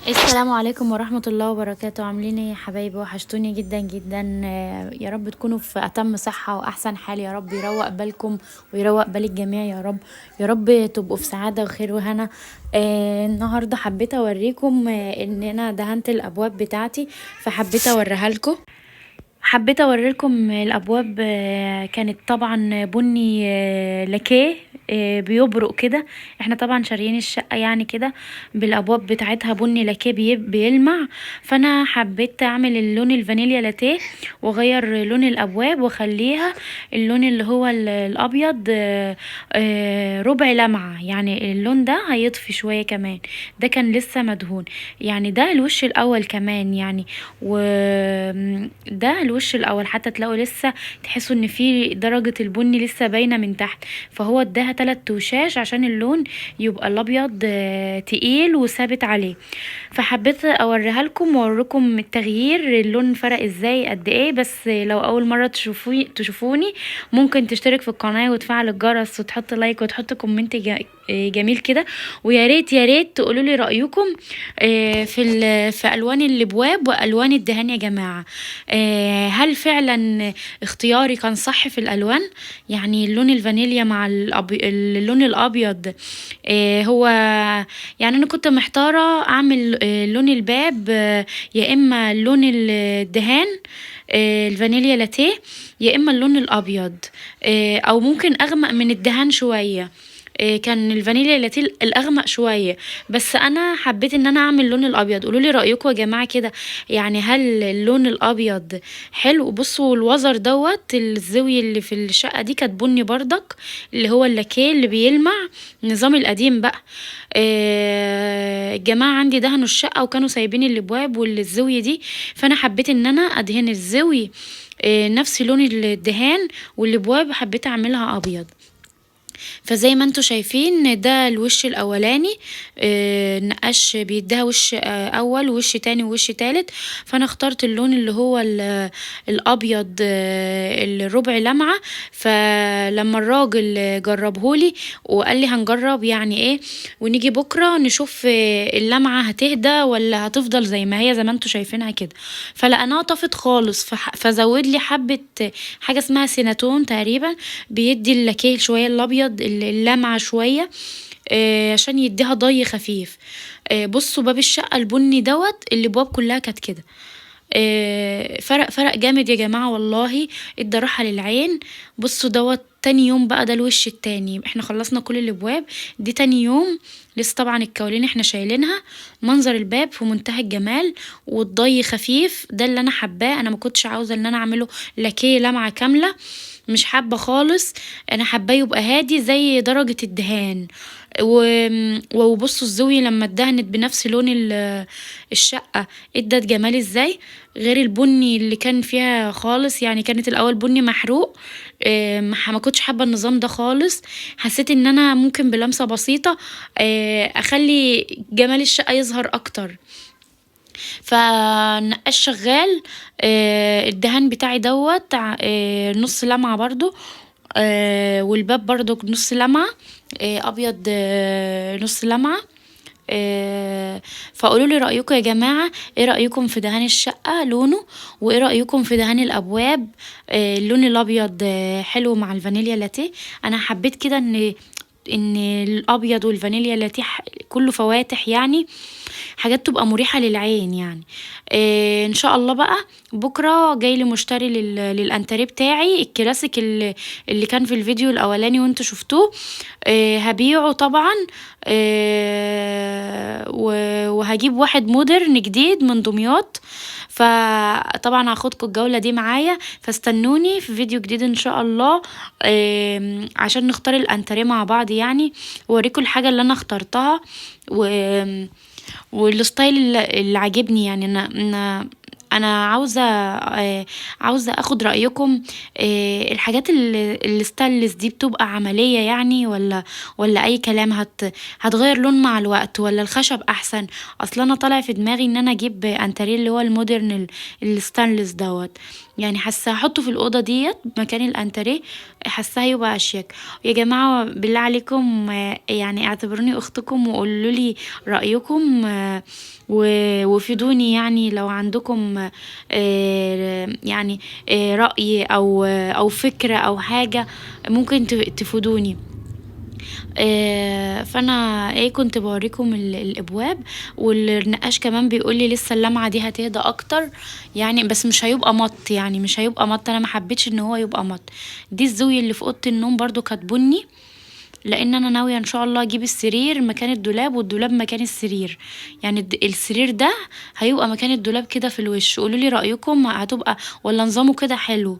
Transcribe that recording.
السلام عليكم ورحمة الله وبركاته. عاملين ايه يا حبايبي؟ وحشتوني جدا جدا. يا رب تكونوا في أتم صحة وأحسن حال. يا رب يروق بالكم ويروق بال الجميع يا رب. يا رب تبقوا في سعادة وخير وهنا. النهاردة حبيت أوريكم إن أنا دهنت الأبواب بتاعتي، فحبيت أوريها لكم. حبيت اوريلكم الابواب. كانت طبعا بني لاكيه بيبرق كده. احنا طبعا شاريين الشقه يعني كده بالابواب بتاعتها بني لاكيه بيلمع. فانا حبيت اعمل اللون الفانيليا لاتيه واغير لون الابواب واخليها اللون اللي هو الابيض، ربع لمعه. يعني اللون ده هيطفي شويه كمان. ده كان لسه مدهون. يعني ده الوش الاول كمان يعني. وده الوش الاول حتى تلاقوا لسه تحسوا ان في درجة البني لسه باينة من تحت. فهو اداها 3 وشاش عشان اللون يبقى الابيض تقيل وثابت عليه. فحبيت اوريها لكم واوريكم التغيير، اللون فرق ازاي قد ايه. بس لو اول مرة تشوفوني ممكن تشترك في القناة وتفعل الجرس وتحط لايك وتحط كومنت جميل كده. ويا ريت يا ريت تقولوا لي رايكم في الوان الابواب والوان الدهان يا جماعه. هل فعلا اختياري كان صح في الالوان؟ يعني اللون الفانيليا مع اللون الابيض. هو يعني انا كنت محتاره اعمل لون الباب، يا اما لون الدهان الفانيليا لاتيه، يا اما اللون الابيض، او ممكن اغمق من الدهان شويه. كان الفانيليا اللاتيه الاغمق شويه. بس انا حبيت ان انا اعمل اللون الابيض. قولوا لي رايكم يا جماعه كده. يعني هل اللون الابيض حلو؟ بصوا الوزر دوت الزاويه اللي في الشقه دي كانت بني بردك، اللي هو اللاكيه اللي بيلمع، النظام القديم بقى. الجماعه عندي دهنوا الشقه وكانوا سايبين الابواب والزاويه دي. فانا حبيت ان انا ادهن الزاويه نفس لون الدهان، والابواب حبيت اعملها ابيض. فزي ما انتوا شايفين ده الوش الاولاني. النقاش بيديها وش اول ووش تاني ووش تالت. فانا اخترت اللون اللي هو الابيض الربع لمعة. فلما الراجل جربهولي وقال لي هنجرب يعني ايه ونيجي بكرة نشوف اللمعة هتهدى ولا هتفضل زي ما هي زي ما انتوا شايفينها كده. فلقناها طفت خالص. فزود لي حبة حاجة اسمها سيناتون تقريبا، بيدي اللاكيه شوية الابيض اللمعة شوية، عشان يديها ضي خفيف. بصوا باب الشقة البني دوت الابواب كلها كانت كده. فرق جامد يا جماعة والله. ادى راحة للعين. بصوا دوت تاني يوم بقى. ده الوش التاني. احنا خلصنا كل الابواب دي تاني يوم. لسه طبعا الكوالين احنا شايلينها. منظر الباب في منتهى الجمال والضي خفيف. ده اللي انا حباه. انا ما كنتش عاوزة ان انا اعمله لاكيه لمعة كاملة، مش حابة خالص. انا حاباه يبقى هادي زي درجة الدهان. وبصوا الزاوية لما اتدهنت بنفس لون الشقة ادت جمال ازاي، غير البني اللي كان فيها خالص. يعني كانت الاول بني محروق. ما كنتش حابة النظام ده خالص. حسيت ان انا ممكن بلمسة بسيطة اخلي جمال الشقة يظهر اكتر. فالنقاش شغال. الدهان بتاعي دوت نص لمعة برضو. والباب برضو نص لمعة. ابيض نص لمعة. فقولوا لي رايكم يا جماعه. ايه رايكم في دهان الشقه لونه؟ وايه رايكم في دهان الابواب؟ اللون الابيض حلو مع الفانيليا لاتيه. انا حبيت كده ان الابيض والفانيليا لاتيه كله فواتح يعني، حاجات تبقى مريحة للعين يعني. ان شاء الله بقى بكرة جاي لي مشتري للانتريه بتاعي الكلاسيك اللي كان في الفيديو الاولاني وانتوا شفتوه. هبيعه طبعا. وهجيب واحد مودرن جديد من دمياط. فطبعا هاخدكم الجولة دي معايا. فاستنوني في فيديو جديد ان شاء الله، عشان نختار الانتريه مع بعض يعني. ووريكم الحاجة اللي انا اخترتها والستايل اللي عاجبني. يعني انا عاوزه اخد رايكم. الحاجات الستانلس دي بتبقى عمليه يعني ولا اي كلام هتغير لون مع الوقت، ولا الخشب احسن؟ اصلا انا طالع في دماغي ان انا اجيب انتريه اللي هو المودرن الستانلس دوت. يعني حاسه هحطه في الاوضه ديت مكان الانتريه. حاسه هيبقى اشيك. يا جماعه بالله عليكم يعني اعتبروني اختكم وقولوا لي رايكم. وفيدوني يعني لو عندكم يعني رأي او فكرة او حاجة ممكن تفيدوني. فانا كنت بوريكم الابواب، والنقاش كمان بيقول لي لسه اللمعه دي هتهدى اكتر يعني، بس مش هيبقى مط، يعني مش هيبقى مط، انا ما حبيتش ان هو يبقى مط. دي الزاويه اللي في اوضه النوم برضو كانت بني، لان انا ناويه ان شاء الله اجيب السرير مكان الدولاب والدولاب مكان السرير، يعني السرير ده هيبقى مكان الدولاب كده في الوش. قولوا لي رايكم هتبقى ولا نظامه كده حلو؟